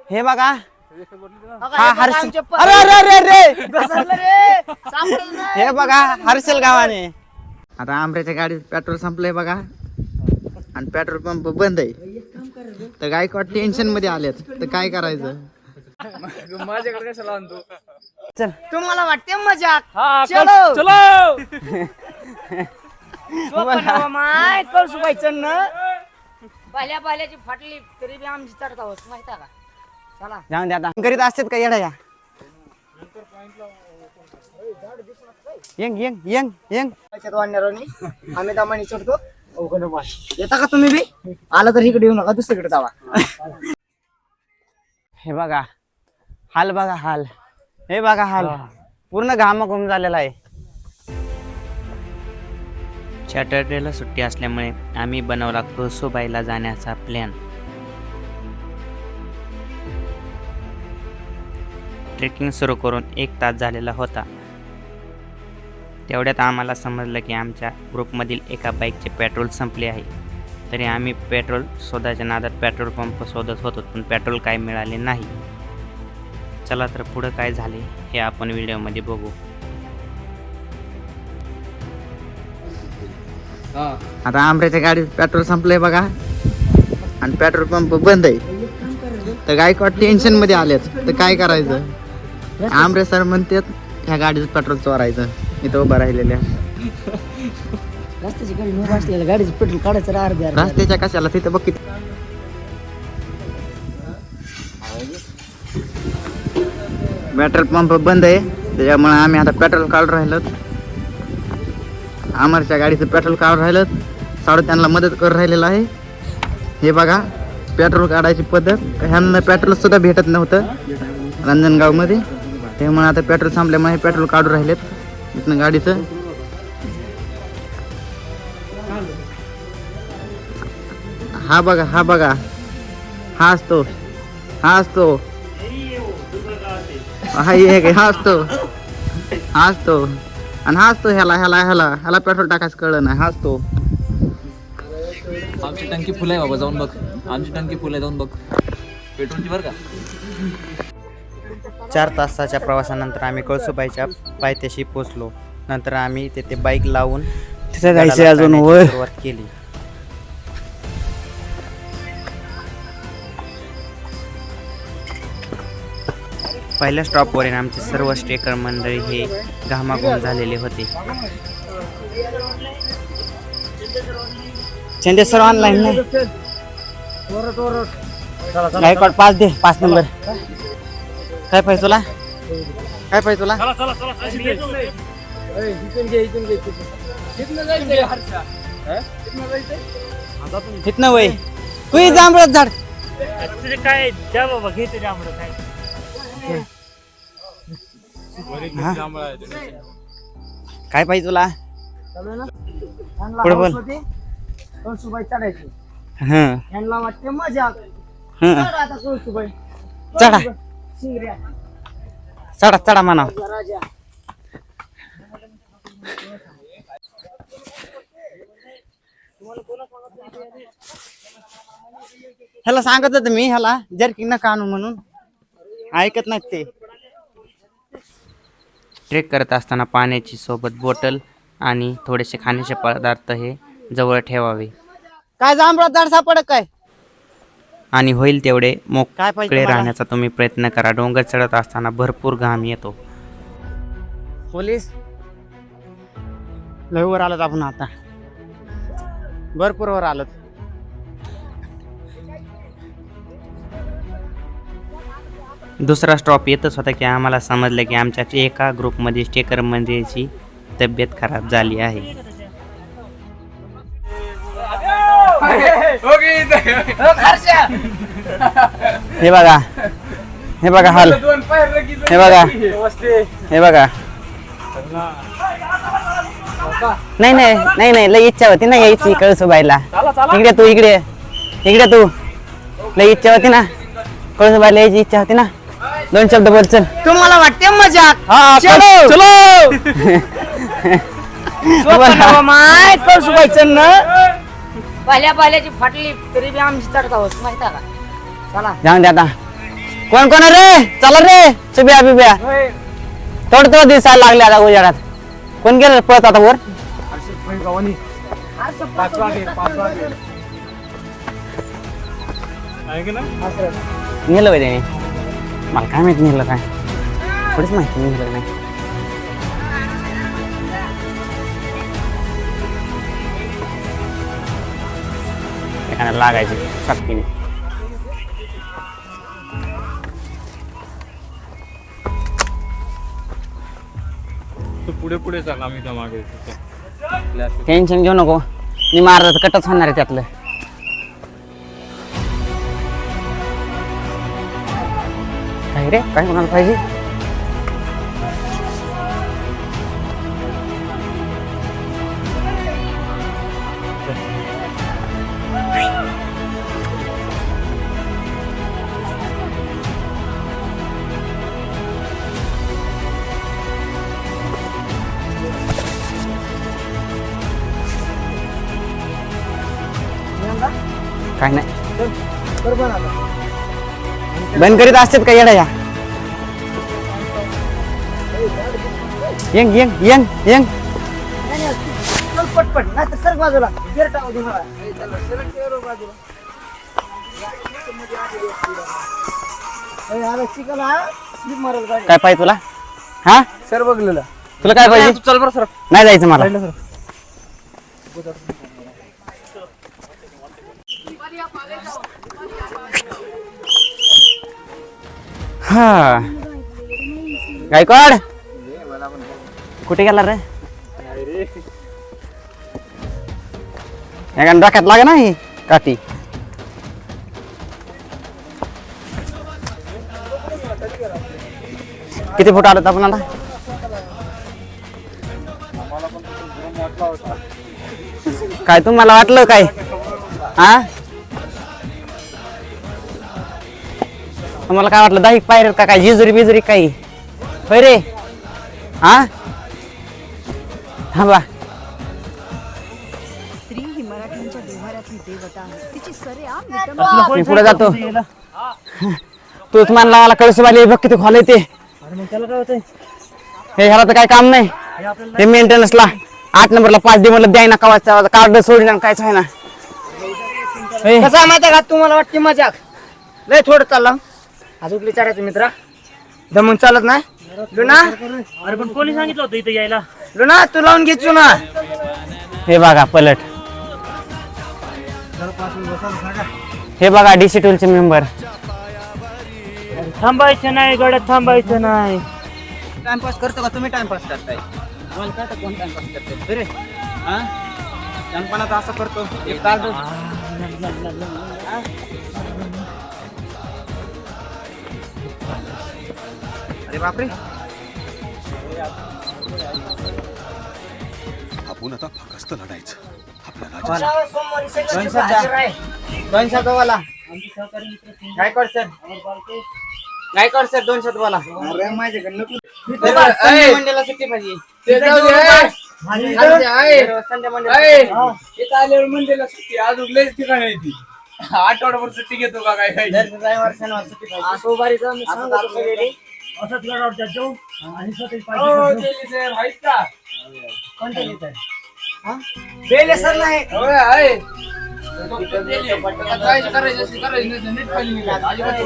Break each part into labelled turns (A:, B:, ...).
A: हे बघा
B: हा
A: हर्षल. अरे अरे अरे अरे हे बघा हर्षल गावाने. आता आंब्याच्या गाडीत पेट्रोल संपलंय बघा आणि पेट्रोल पंप बंद आहे. तर गायकवाड टेन्शन मध्ये आलेत तर काय करायचं.
C: माझ्याकडे कशाला आणतो.
A: चल
B: तुम्हाला वाटते मजाक?
C: चलो चलो.
B: माय कळसुबाईचं न पाल्या पाल्याची फाटली तरी बी आमची चढता होत माहिती का. चला
A: जाऊन द्या आता करीत असतात का येडा या. यंग यंग यंग यंग
B: आम्ही दामानी चढतो. येता का तुम्ही बी? आला तर इकडे येऊ नका, दुसरीकडे जावा.
A: हे बघा हाल बघा हाल. हे बघा हाल पूर्ण घामाघूम झालेला आहे.
D: सॅटर्डेला सुट्टी असल्यामुळे आम्ही बनवला कळसूबाईला जाण्याचा प्लॅन. ट्रेकिंग सुरू करून 1 तास झालेला होता. तेवढ्यात आम्हाला समजलं की आमच्या ग्रुपमधील एका बाईकचे पेट्रोल संपले आहे. तरी आम्ही पेट्रोल शोधायच्या नादात पेट्रोल पंप शोधत होतो पण पेट्रोल काय मिळाले नाही. चला तर पुढं काय झाले हे आपण व्हिडिओमध्ये बघू.
A: आता आंब्याच्या गाडीत पेट्रोल संपलंय बघा आणि पेट्रोल पंप बंद आहे. तर गायकवाड टेन्शन मध्ये आलेत तर काय करायचं. आंबरे सर म्हणतात ह्या गाडीचं पेट्रोल चोरायचं. इथं उभं राहिलेल्या
B: रस्त्याची गाडी न बसलेल्या गाडीचं पेट्रोल काढायचं अर्ध्या
A: रस्त्याच्या कशाला तिथं बघ किती. पेट्रोल पंप बंद आहे त्याच्यामुळे आम्ही आता पेट्रोल काढून राहिलो. आमरच्या गाडीचं पेट्रोल काढून राहिलं. साडू त्यांना मदत करून राहिलेलं आहे. हे बघा पेट्रोल काढायची पद्धत. ह्यांना पेट्रोल सुद्धा भेटत नव्हतं रंजनगावमध्ये. त्यामुळे आता पेट्रोल संपल्यामुळे पेट्रोल काढून राहिलेत इथनं गाडीचं. हा बघा हा बघा हा असतो हा असतो हा एक हा असतो हा असतो आणि हा असतो ह्याला ह्याला ह्याला ह्याला पेट्रोल टाकायचं कळलं नाही. हा असतो.
C: आमची टंकी फुल आहे बाबा, जाऊन बघ. आमची टंकी फुल आहे, जाऊन बघ पेट्रोलची बरं का.
D: 4 तासाच्या प्रवासानंतर आम्ही कळसूबाईच्या पायथ्याशी पोचलो. नंतर आम्ही तेथे बाईक लावून
A: तिथे जायचं अजून वर.
D: सुरुवात केली. पहिल्या स्टॉपवरील आमचे सर्व स्टेकर मंडळी हे घामाघूम झालेले होते.
A: चंदे सर ऑनलाईन नाही. गायकवाड 5 दे 5 नंबर. काय पाहिजे तुला काय पाहिजे तुला. इथनं वय तू जांभळत झाड.
C: काय द्या बाबा, घेते जांभळं काय.
A: काय पाहिजे तुला. पुढे बोल.
B: कळसुबाई चढायची.
A: हं
B: यांना वाटते मजाक.
A: हं
B: चढ आता कळसुबाई.
A: चढा
B: शिंगऱ्या
A: चढा चढा म्हणा.
B: राजा
A: ह्याला सांगत होतं मी ह्याला जर्किंग नका आणू म्हणून. ऐकत नाहीत ते.
D: ट्रेक करत असताना पाण्याची सोबत बॉटल आणि थोडेसे खाण्याचे पदार्थ हे जवळ ठेवावे
A: काय जांभळात झाड सापडत काय.
D: आणि होईल तेवढे
A: काय पाहिजे
D: मोकळे
A: तुम्हाला?
D: राहण्याचा तुम्ही प्रयत्न करा. डोंगर चढत असताना भरपूर घाम येतो.
A: पोलीस लय वर आलोत आपण आता. भरपूर वर आलोत.
D: दुसरा स्टॉप येतच होता की आम्हाला समजलं की आमच्या एका ग्रुपमध्ये स्टेकर मंडळीची तब्येत खराब झाली आहे.
A: हे बघा हे बघा हाल. हे बघा हे बघा. नाही नाही नाही नाही लय इच्छा होती ना यायची कळसूबाईला. इकडे तू इकडे इकडे तू. लय इच्छा होती ना कळसूबाईला यायची इच्छा होती ना. 2 शब्द बोल चल.
B: तुम्हाला वाटते मजाक?
A: हा
B: चलो
A: चलो.
B: माय कळसुबाईचं न पाल्या पाल्याची फाटली तरी बी आमची चढता होत माहिती का. चला
A: जाऊन द्या आता कोण कोण आहे रे? चला रे चिब्या बिब्या. थोडं दिसायला लागले आता उजेडात. कोण गेलं पळत आता वर? नेलं पाहिजे मला काय माहिती नेलं काय थोडीच माहिती नेलं नाही. एखाद्या लागायची सक्तीने.
C: पुढे पुढे चाल आम्ही त्या मागे.
A: टेन्शन घेऊ नको मी मारत कटच होणार आहे त्यातलं. काय रे काय म्हणायला पाहिजे? काय नाही बंद करीत असतात का येडा या? यंग यंग यंग यंग
B: पटपट नाही तर सर बाजूला गेर टाकू दे मला. बाजूला
A: काय पाहिजे तुला? हा
B: सर बघलेलं
A: तुला काय पाहिजे?
B: चल बरं सर.
A: नाही जायचं मला. हा गायकवाड कुठे गेला रे? या डोक्यात लागे नाही काठी. किती फूट आलं आपण आता? काय तुम्हाला वाटलं काय? हा तुम्हाला काय वाटलं 10 पायऱ्या का काय जिजुरी बिजुरी काही होय रे? हा थांबा.
E: स्त्री ही मराठ्यांच्या देव्हाऱ्यातली देवता आहे. तिची सरेआम विटंबना
A: मी पुढे जातो. तूच मानला मला कळसवाली बघ किती खोल येते. हे ह्याला तर काय काम नाही. हे मेंटेनन्सला 8 नंबरला 5D म्हणलं द्याय ना कवाचा कार्ड सोडून कायच आहे ना.
B: कसं आहे माहिती का तुम्हाला वाटते मजाक लय थोडं चाललं अजून विचारायचं मित्रा दमून चालत नाही. लुना
F: अरे पण कोणी सांगितलं होतं इथे यायला?
B: लुना तू लावून घेतो ना.
A: हे बघा पलट. हे बघा DC टूलचे मेंबर.
F: थांबायचं नाही गड्यात, थांबायचं नाही.
A: टाइमपास करतो का तुम्ही? टाइमपास करताय कोण टाइमपास करते रे? हा लहानपणात असं करतो एक कार्ड. अरे बापरे.
G: आपण आता फक्त लढायचं आपल्याला.
A: दोन शब्द बोला. गायकवाड सर गायकवाड सर 2 शब्द बोला. संडे मंडेला सुट्टी पाहिजे. संडे मंडेला सुट्टी अजून लय ठिकाणी आहे ती. आठवड्याभर सुट्टी घेतो का काय? रविवार शनिवार सुट्टी पाहिजे. सोमवारी जाऊन सांगतो सगळे
F: असं तुला डाऊट जाऊ आणि स्वतः
A: हो दिल्ली सर आहेत का?
B: कोणते लिहितात? बेले सर नाही
A: होय आहे.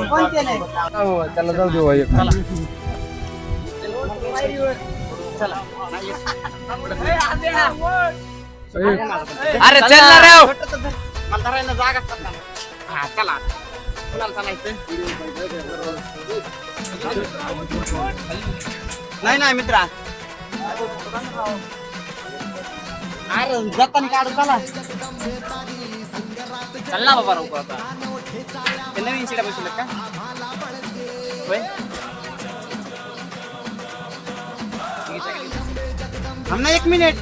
B: कोणते नाही.
A: त्याला जाऊ देऊ एक. अरे चल ना रे. मला धरायला जागा हा चला कुणाला चालायचं? नाही नाही मित्रा अरे जाताना काढू चला. चल ना बाबा रोको आता. ते नवीन शिड्या बसवल्यात का? होय थांब ना 1 मिनिट.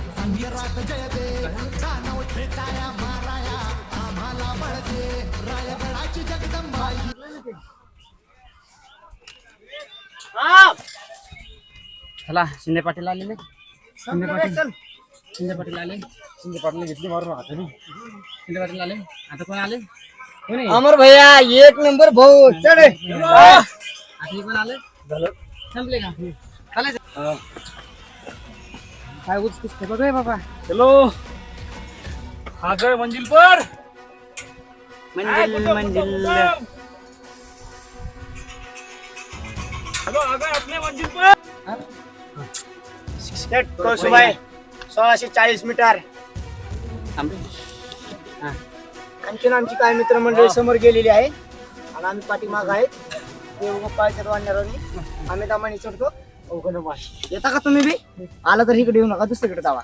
A: चला शिंदे पाटील आले नाही. शिंदे पाटील आले. शिंदे पाटील घेतली बरोबर. शिंदे पाटील आले. आता कोण आले?
B: अमर भैया 1 नंबर भाऊ चढ. हे पण आलं झालं संपले का चालायचं काय उच दिसते बघ बाबा
F: चलो आ गए मंजिल पर
B: मंदिर मंदिर
F: चलो आ गए अपने मंजिल पर
B: कळसुबाई 1640 मीटर आणखीन आमची काय मित्रमंडळी समोर गेलेली आहे आणि आम्ही पाठीमाग आहेत देवगोपाळच्या वाढणाऱ्यांनी आम्ही दामाने चढतो येता का तुम्ही बी आला तर इकडे येऊ नका दुसरीकडे जावा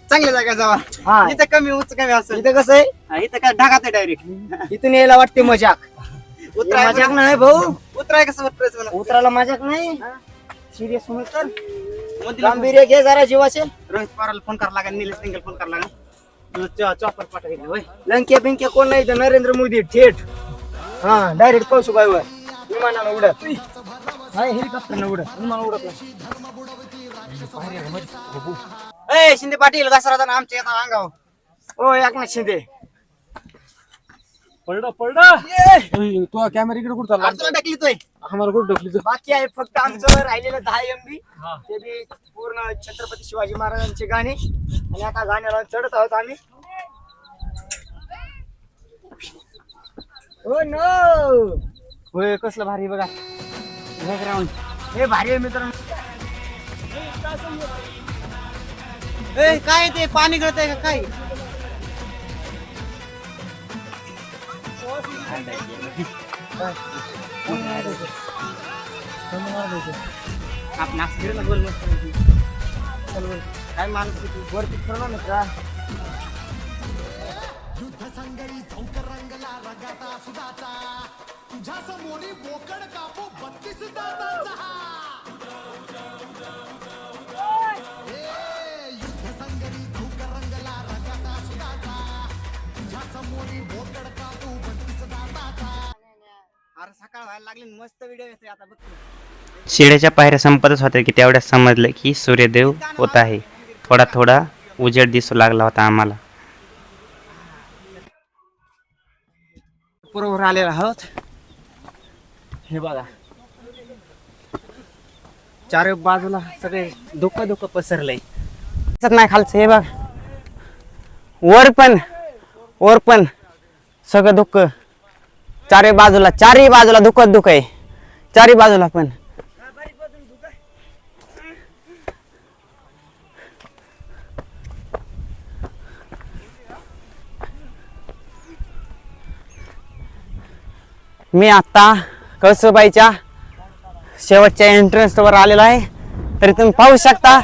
A: चांगल्या जागा जावा
B: हा
A: इथं कमी उंच कमी असेल
B: इथं कसं आहे
A: इथं काय ढगात आहे डायरेक्ट
B: इथून यायला वाटते मजाक
A: उतराय
B: मजाक नाही भाऊ
A: उतराय कसं उतरायचं मला
B: उतरायला मजाक नाही सिरियस होऊन तर गांभीर्य घे जरा जीवाचे
A: रोहित पवारला फोन करायला लागेल निलेश सिंगल फोन करायला लागेल चॉपर पाठवायचं होय
B: लंके बिंके कोण नाही तर नरेंद्र मोदी थेट हा डायरेक्ट कळसुबाईवर विमानाला उडत नाही हेलिकॉप्टरनं उडत विमान उडत नाही
A: ए शिंदे पाटील घसरा ना आमच्या येतात अंगाव
B: ओ एकनाथ शिंदे
F: पलटा
A: तो कॅमेरा इकडे कुठं चालला टाकली तोय
F: हमारा कुठं ढकली
B: बाकी आहे फक्त आमचं राहिलेलं 10 MB ते बी पूर्ण छत्रपती शिवाजी महाराजांचे गाणे आणि आता गाण्याला चढत आहोत आम्ही ओ नो
A: होय कसलं भारी बघा बॅकग्राऊंड
B: हे भारी आहे मित्रांनो
A: ए काय ते पाणी गळतंय का काय
B: काय माणूस वरती फिरलो ना का
A: अरे सकाळ व्हायला लागली मस्त व्हिडिओ येतोय आता बघ
D: शिड्याच्या पायऱ्या संपतच होत्या की तेवढ्यात समजलं की सूर्यदेव होत आहे. थोडा थोडा उजेड दिसू लागला होता आम्हाला.
A: बरोबर आलेला आहोत. हे बघा चार बाजूला सगळे धुकं धुकं पसरलंय.
B: दिसत नाही खालचं हे बघ वर पण सगळं दुःख चारही बाजूला दुःख आहे चारही बाजूला पण मी आता कळसुबाईच्या शेवटच्या एंट्रन्स वर आलेलो आहे. तरी तुम्ही पाहू शकता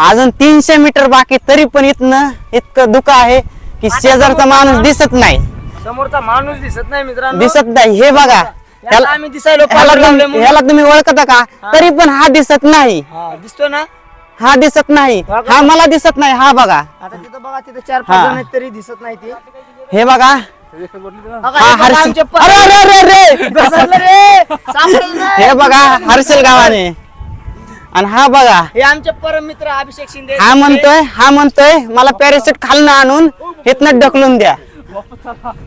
B: अजून 300 मीटर बाकी तरी पण इतकं दुःख आहे की शेजारचा माणूस दिसत नाही समोरचा माणूस दिसत नाही मित्रांनो
A: दिसत नाही. हे बघा
B: आम्ही दिसायलो
A: ह्याला तुम्ही ओळखता का तरी पण हा दिसत नाही.
B: दिसतो ना
A: हा दिसत नाही. हा मला दिसत नाही. हा बघा
B: आता तिथं बघा तिथं 4-5 जण आहेत तरी दिसत नाही ते
A: हे बघा
B: हा हर्षल
A: हे बघा हर्षल गावाने आणि हा बघा
B: हे आमचे परम मित्र अभिषेक शिंदे
A: हा म्हणतोय मला पॅराशूट खालनं आणून इथनं ढकलून द्या.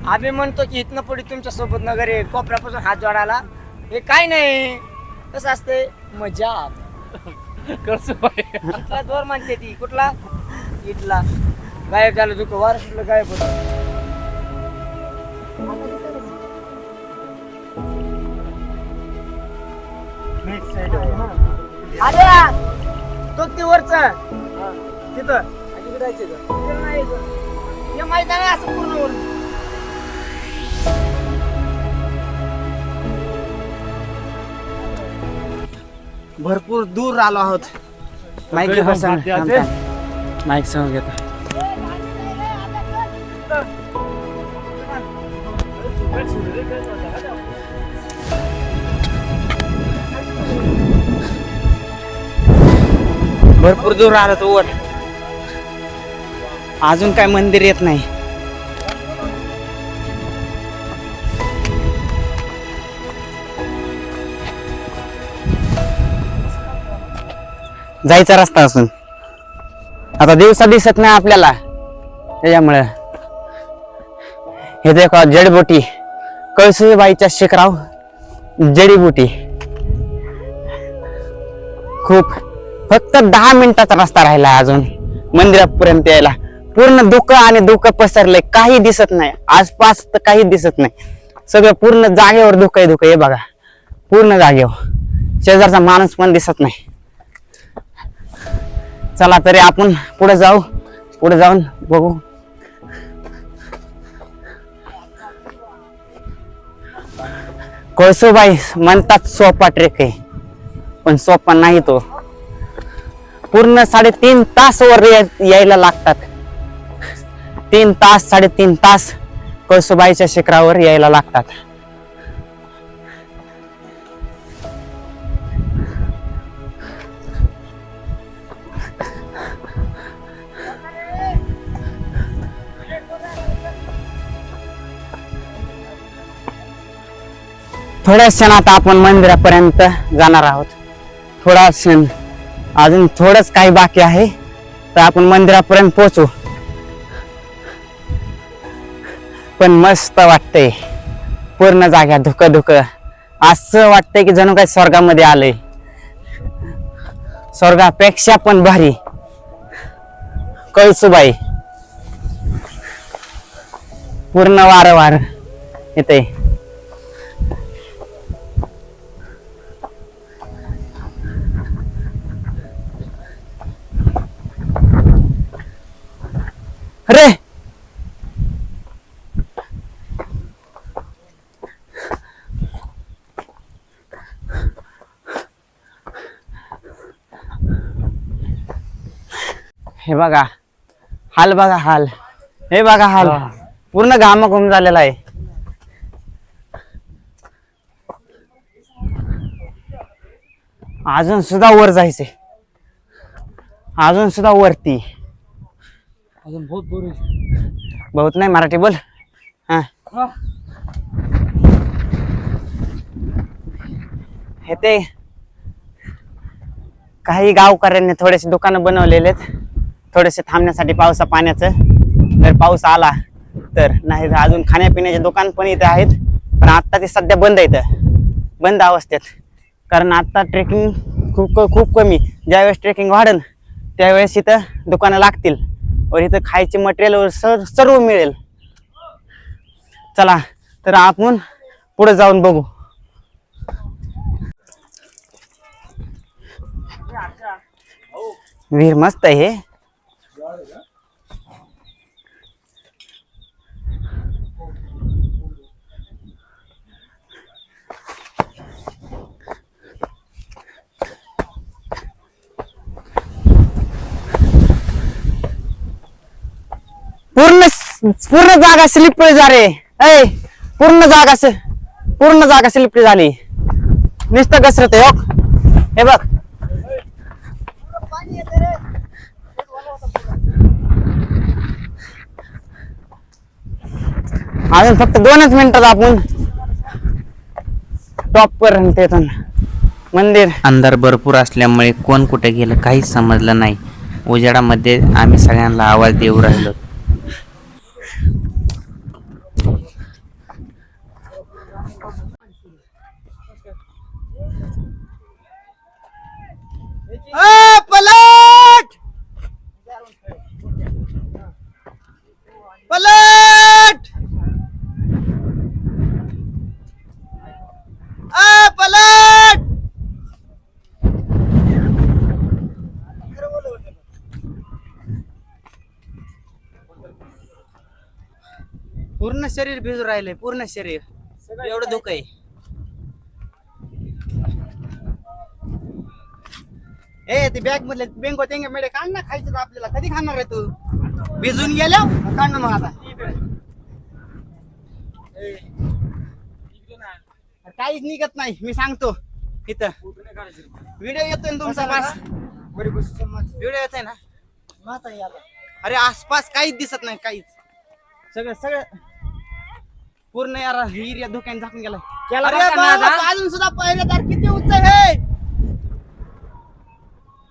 B: आम्ही म्हणतो की इथनं पुढे तुमच्या सोबत नगरे कोपऱ्यापासून हात जोडायला हे काय नाही कसं असते मजा कुठला जोर मानते ती कुठला इथला गायब झालं दुःख वारसला गायब होत अरे तो ती वरच तिथं हे मैदान आहे असं पूर्ण वर
A: भरपूर दूर आलो आहोत. माईक माईक समोर घेतो. भरपूर दूर आलो तो वर अजून काय मंदिर येत नाही. जायचा रस्ता असून आता दिवसा दिसत नाही आपल्याला त्याच्यामुळे हे देखो जडबोटी कळसुबाईच्या शिखराव
D: जडीबुटी खूप फक्त 10 मिनिटाचा रस्ता राहिला अजून मंदिरापर्यंत यायला. पूर्ण धुकं आणि धुकं पसरलंय, काही दिसत नाही आसपास, तर काही दिसत नाही. सगळं पूर्ण जागेवर धुकं धुकं हे बघा, पूर्ण जागेवर. शेजारचा माणूस पण दिसत नाही. चला तरी आपण पुढे जाऊ, पुढे जाऊन बघू. कळसूबाई म्हणतात सोपा ट्रेक आहे, पण सोपा नाही तो. पूर्ण 3.5 तास वर यायला लागतात. 3 तास 3.5 तास कळसूबाईच्या शिखरावर यायला लागतात. थोड्या क्षणात आपण मंदिरापर्यंत जाणार आहोत. थोडा क्षण अजून थोडंच काही बाकी आहे, तर आपण मंदिरापर्यंत पोहोचू. पण मस्त वाटतंय, पूर्ण जागा धुकं धुकं, असं वाटतंय की जणू काही स्वर्गामध्ये आलंय. स्वर्गापेक्षा पण भारी कळसूबाई. पूर्ण वारंवार येते. अरे हे बघा हाल, बघा हाल, हे बघा हाल, पूर्ण घामाघूम झालेला आहे. अजून सुद्धा वर जायचंय, अजून सुद्धा वरती.
F: अजून बहुत दूर है.
D: बहुत नाही, मराठी बोल. हा हे ते काही गावकऱ्यांनी थोडेसे दुकानं बनवलेले आहेत, थोडेसे थांबण्यासाठी पावसा पाण्याचं. जर पाऊस आला तर, नाही तर अजून खाण्यापिण्याचे दुकान पण इथे आहेत, पण आता ते सध्या बंद आहेत, बंद अवस्थेत. कारण आता ट्रेकिंग खूप कमी. ज्यावेळेस ट्रेकिंग वाढेल त्यावेळेस इथं दुकानं लागतील, वर इथं खायचे मटेरियल सर्व मिळेल. चला तर आपण पुढे जाऊन बघू. विहीर मस्त आहे हे. पूर्ण जागा स्लिपरी झाली. पूर्ण जागा स्लिपरी झाली. नुसतं घसरत आहे. हे बघ, अजून फक्त 2च मिनिटात आपण टॉप पर्यंत येतो. मंदिर अंधार भरपूर असल्यामुळे कोण कुठे गेलं काहीच समजलं नाही. उजेडामध्ये आम्ही सगळ्यांना आवाज देऊ राहिलो.
A: पलट पलट पलट. पूर्ण शरीर भिजून राहिले, पूर्ण शरीर. एवढं धुकं आहे. ते बॅग मधले बेंगो तेंगे मेडे काढ ना, खायचं आपल्याला. कधी खाणार आहे तू? भिजून गेल्या काढ ना मग आता. काहीच निघत नाही, मी सांगतो. इथं व्हिडिओ येतोय ना तुमचा पास, व्हिडिओ येतोय ना. अरे आसपास काहीच दिसत नाही, काहीच. सगळं पूर्ण यार एरिया धुक्याने झाकून गेलाय. अजून सुद्धा पहिलं तर किती उंच आहे.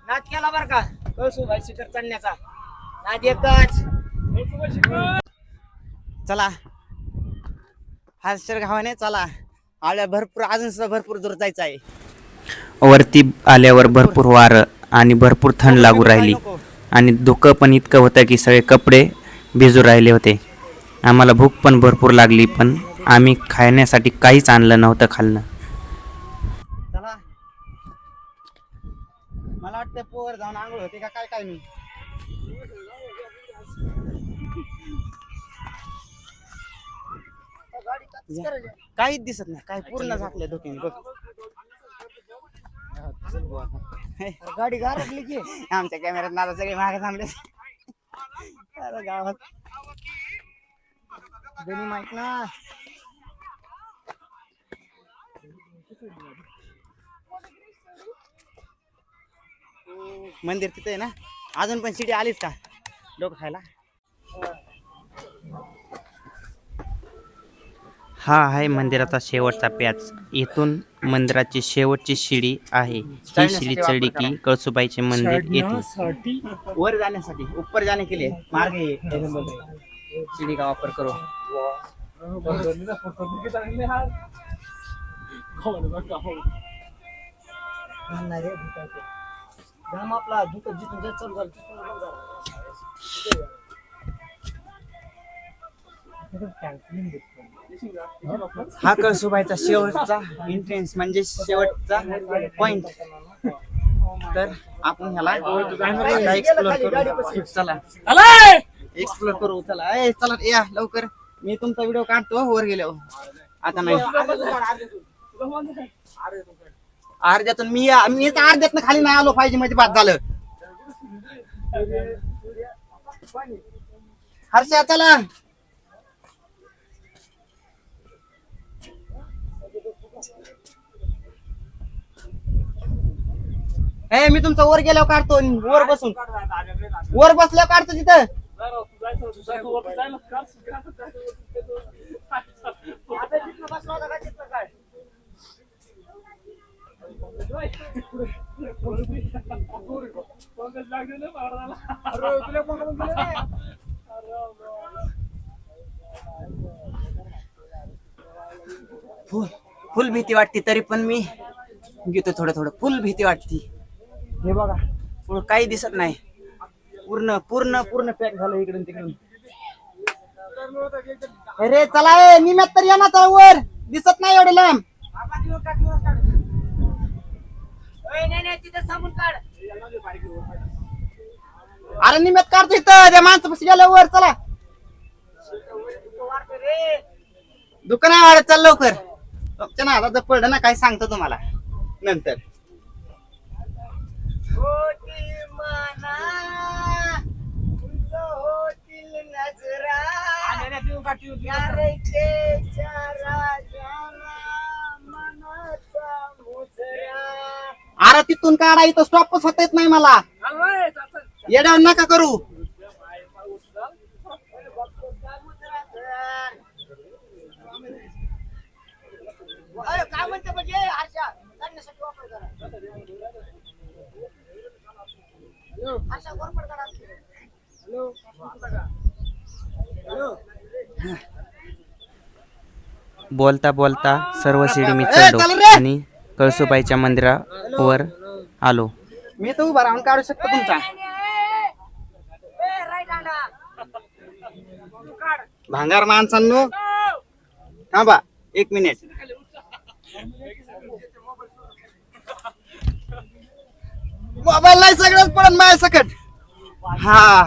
A: नाच केला बर का कळसूबाई शिखर चढण्याचा. नाच एकच. चला हालशेर गावाने चला.
B: आपल्याला भरपूर अजून सुद्धा भरपूर दूर जायचं आहे.
D: वरती आल्यावर भरपूर वारं आणि भरपूर थंड लागू राहिली आणि धुकं पण इतकं होतं की सगळे कपडे भिजू राहिले होते. आम्हाला भूक पण भरपूर लागली, पण आम्ही खाण्यासाठी काहीच आणलं नव्हतं खालनं.
B: चला मला वाटतं पोवर जाऊन आंघोळ होते का काय काय नाही. काहीच दिसत नाही, काय पूर्ण झाकले धोक्याने बघ. गाडी गारटली की आमच्या कॅमेऱ्यात नादा सगळे मागे थांबले. अरे गावात गणी माहित ना. मंदिर तिथे आहे ना. अजून पण शिडी आलीच का लोक खायला.
D: हा आहे मंदिराचा शेवटचा पॅच. इथून मंदिराची शेवटची शिडी आहे. ही शिडी चढली की कळसुबाईचे मंदिर येते.
B: वर जाण्यासाठी ऊपर जाने के लिए मार्ग है सीढ़ी का वापर करो. जाम आपला दुःख जिथून जात चालू झालं हा कळसुबाईचा शेवटचा एंट्रन्स म्हणजे शेवटचा पॉइंट. तर आपण ह्याला एक्सप्लोर करू. चला एक्सप्लोर करू. चला चला या लवकर. मी तुमचा व्हिडिओ काढतो वर गेलो. आता नाही अर्ध्यातून मी अर्ध्यातून खाली नाही आलो पाहिजे म्हणजे बाद झालं. हर्षा चला. मी तुमचा वर गेल्यावर काढतो. वर बसून वर बसल्यावर काढतो तिथं. फुल भीती वाटते तरी पण मी घेतो थोडं थोडं. फुल भीती वाटते. हे बघा पुढं काही दिसत नाही. पूर्ण पूर्ण पूर्ण पॅक झालं इकडून तिकडून. अरे चला निम्यात तर या ना वर. दिसत नाही एवढे लांब. अरे निम्यात काढतो इथं त्या माणसापाशी गेल्यावर. चला दुकान आहे वाढत. चल लवकर. तुमच्या ना आता पडलं ना काय सांगतो तुम्हाला नंतर. अरे तिथून काढा. इथं स्टॉपच होता येत नाही मला. येड्या नका करू. काय म्हणते म्हणजे हर्षा काढण्यासाठी वापर करा. हर्षा वर काढा.
D: बोलता बोलता सर्व शिडी मी चढलो आणि कळसुबाईच्या मंदिरावर आलो.
B: मी तर उभा राहून काढू शकतो तुमचा. भांगार माणसांनो थांबा 1 मिनिट. मोबाईल नाही सगळंच पडत माझ्या सकट. हा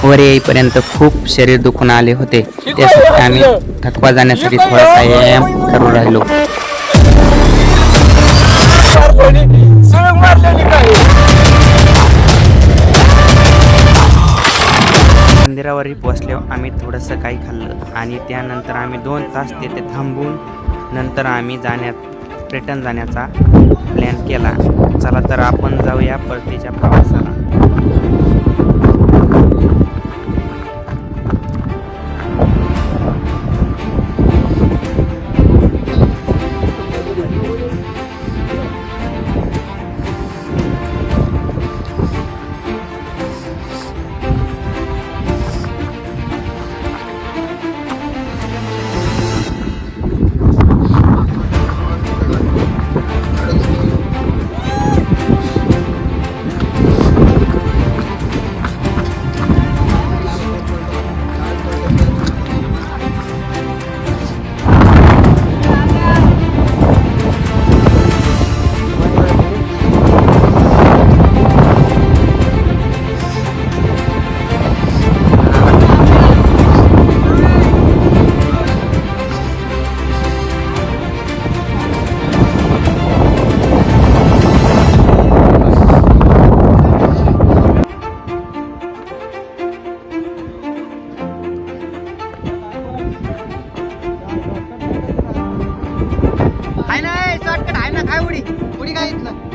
D: वर येईपर्यंत खूप शरीर दुखून आले होते. त्यासाठी आम्ही थकवा जाण्यासाठी थोडासा व्यायाम करू राहिलो. मंदिरावरही पोहोचल्यावर आम्ही थोडंसं काही खाल्लं आणि त्यानंतर आम्ही 2 तास तिथे थांबून नंतर आम्ही रिटर्न जाण्याचा प्लॅन केला. चला तर आपण जाऊया परतीच्या प्रवासाला.
A: आहे ना शॉर्टकट आहे ना. काय उडी उडी काय इथलं.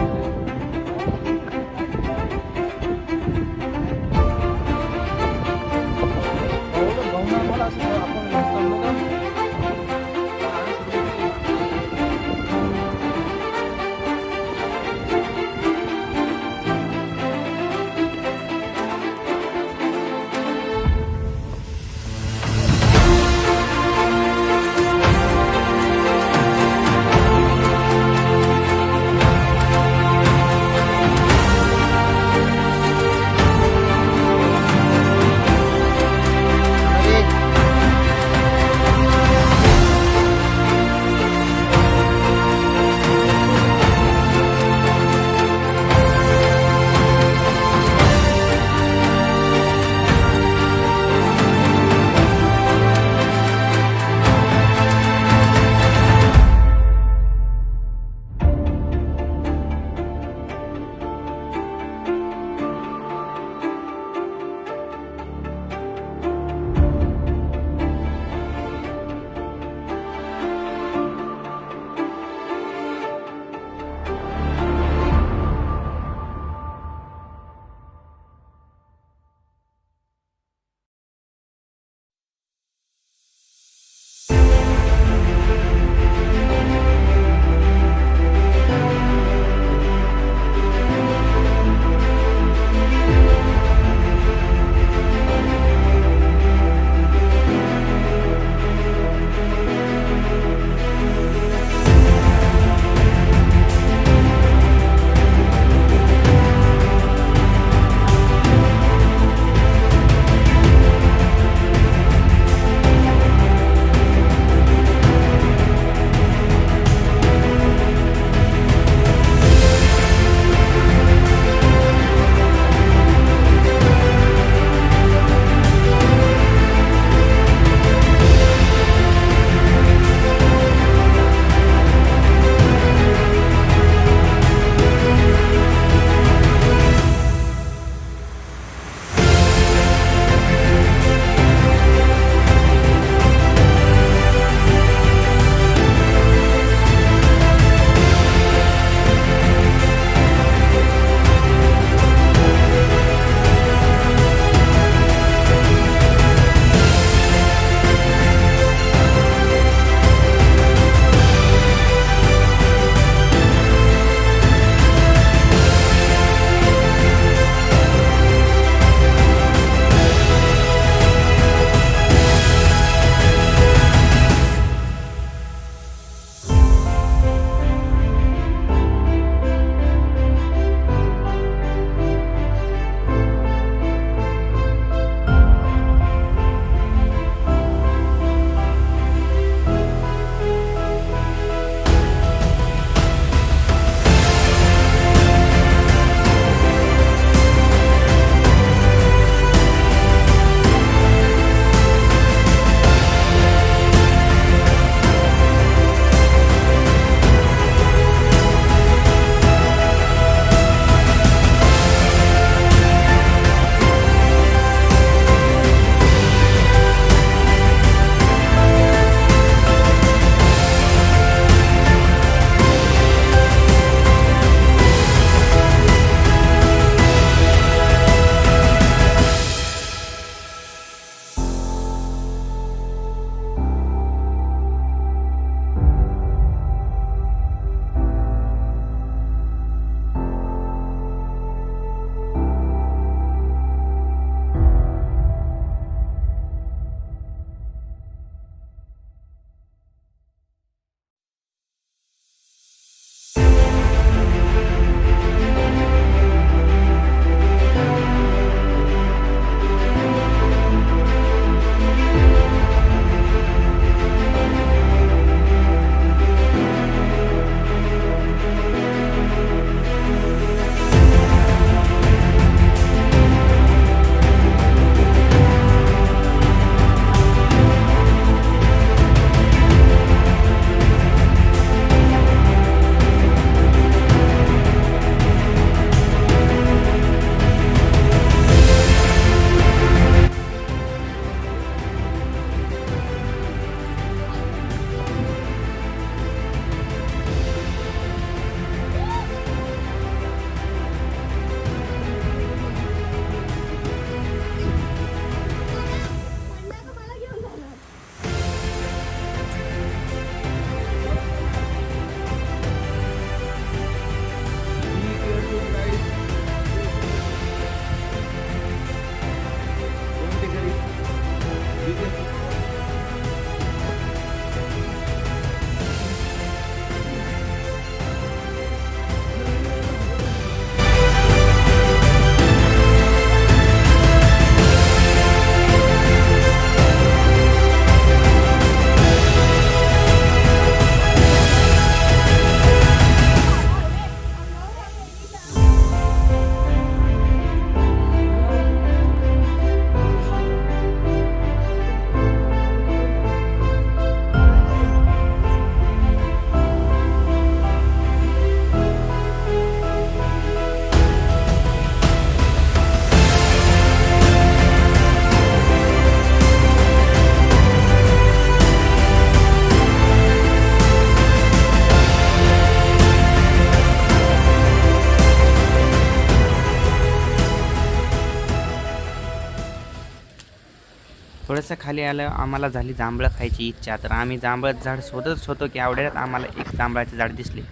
D: थोडंसं खाली आलं आम्हाला झाली जांभळं खायची इच्छा. तर आम्ही जांभळं झाड शोधत होतो की आवड्यात आम्हाला एक जांभळाचे झाड दिसले.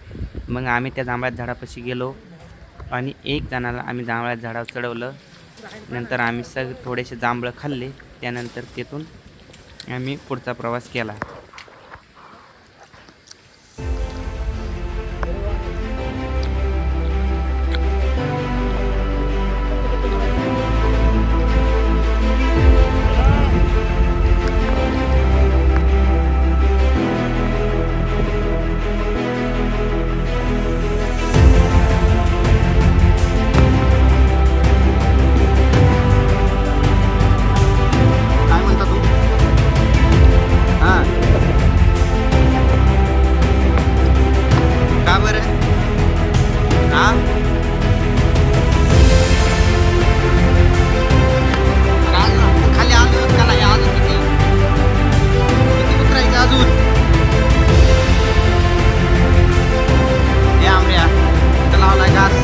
D: मग आम्ही त्या जांभळाच्या झाडापाशी गेलो आणि एक जणाला आम्ही जांभळाच्या झाडावर चढवलं. नंतर आम्ही थोडेसे जांभळं खाल्ले. त्यानंतर तिथून आम्ही पुढचा प्रवास केला.
A: काय म्हणता तू? हां, का बरं? हां, खाली आलो त्याला अजून किती उतरायचं अजून? हे आमऱ्या इथं लावलाय घास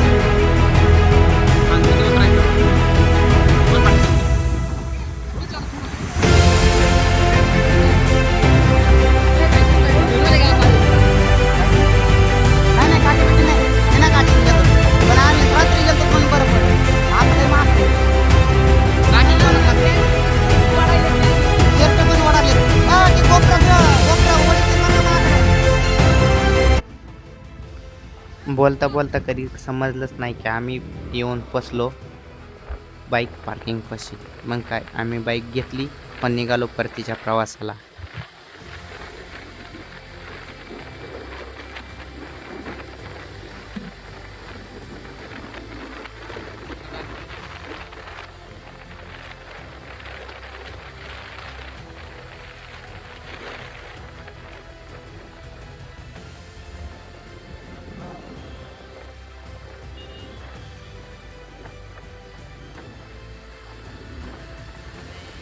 A: आणि किती उतरायचं? नाही काठी बिटी नाही, हे ना काठी गेलो पण आम्ही रात्री गेलो पण बरं पडलं. आपले माफ काठी लावून लागते एकटं पण ओढाले की कोपरा ओढते मला मागं.
D: बोलता बोलता कधी समजलंच नाही की आम्ही येऊन फसलो बाईक पार्किंगपाशी. मग काय आम्ही बाईक घेतली पण निघालो परतीच्या प्रवासाला.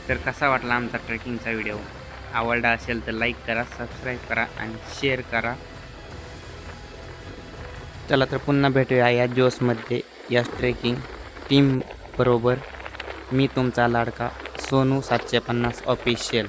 D: तर कसा वाटला आमचा ट्रेकिंगचा व्हिडिओ? आवडला असेल तर लाईक करा, सबस्क्राईब करा आणि शेअर करा. चला तर पुन्हा भेटूया या जोशमध्ये या ट्रेकिंग टीम बरोबर. मी तुमचा लाडका सोनू 750 ऑफिशियल.